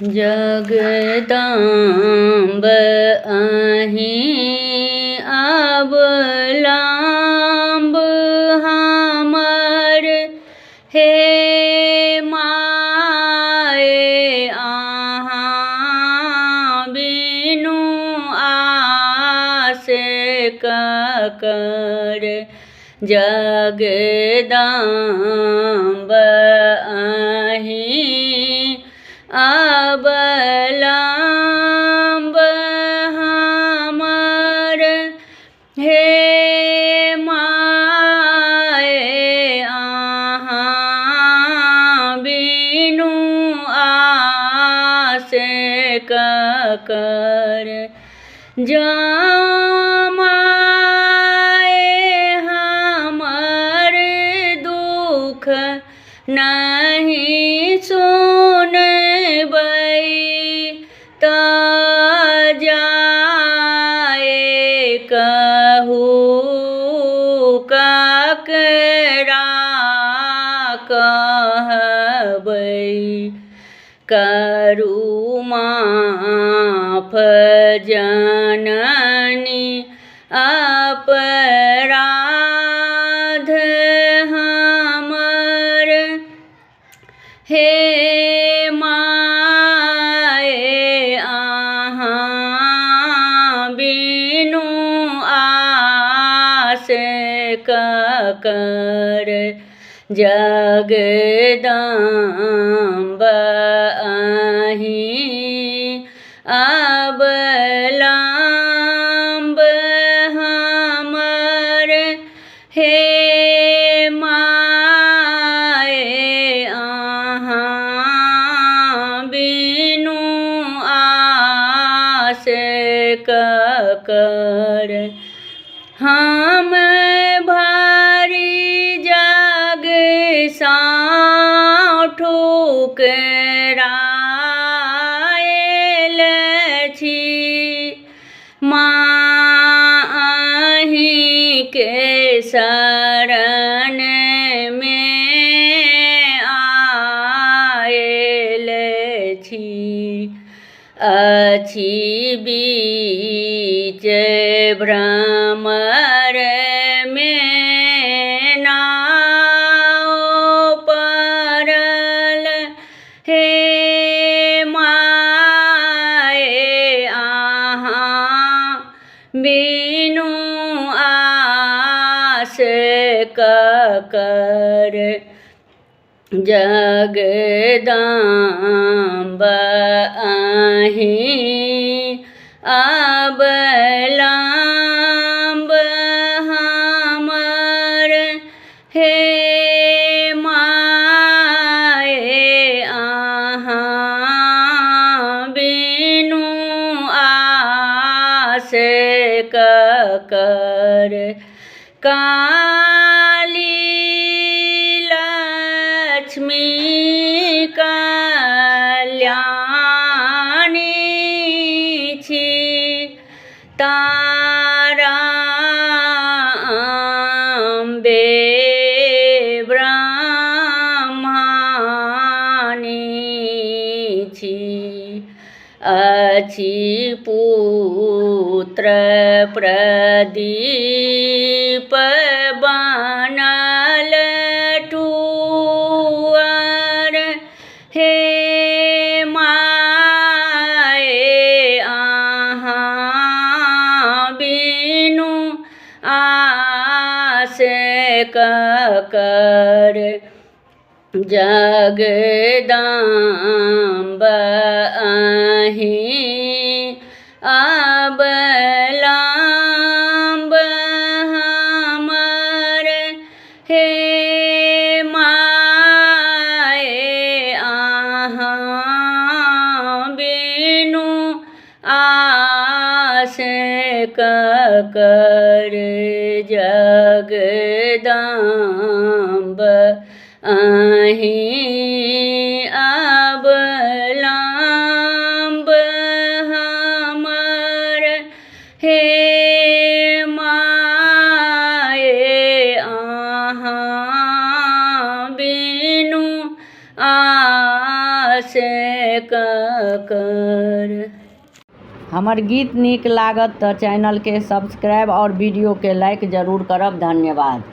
जगदम्ब अहीं अवलंब हमर हे माए अहाँ बिनु आस ककर। जगदम्ब अहीं अवलंब हमर हे माए अहाँ बिनु आस ककर। जमाए हमर दुख नहीं सुनबै त जाए कहू ककरा कहबै। करू माफ जननी अपराध हमर हे माए अहाँ बिनु आस ककर। जगदम्ब अहीं अवलंब हमर हे माए अहाँ बिनु आस ककर। हम भारी जग सा ठुकरायल छी माँ अहीं के शरण में आयल छी। अछि बीच भ्रमर में नाव परल हे माए अहाँ बिनु आस ककर। जगदम्ब अहीं अवलंब हमर हे माए अहाँ बिनु आस ककर। काली लक्ष्मी कल्याणी छी तारा अम्बे ब्रह्माणी छी। अछि पुत्र प्रदीप बनल टूअर हे माए अहाँ बिनु आस ककर। जगदम्ब अहीं अवलंब हमर हे माए अहाँ बिनु आस ककर। जगदम्ब अहीं अवलंब हमर हे माए अहाँ बिनु आस कर। कर। हमर गीत नीक लागत तऽ चैनल के सब्सक्राइब और वीडियो के लाइक जरूर करब। धन्यवाद।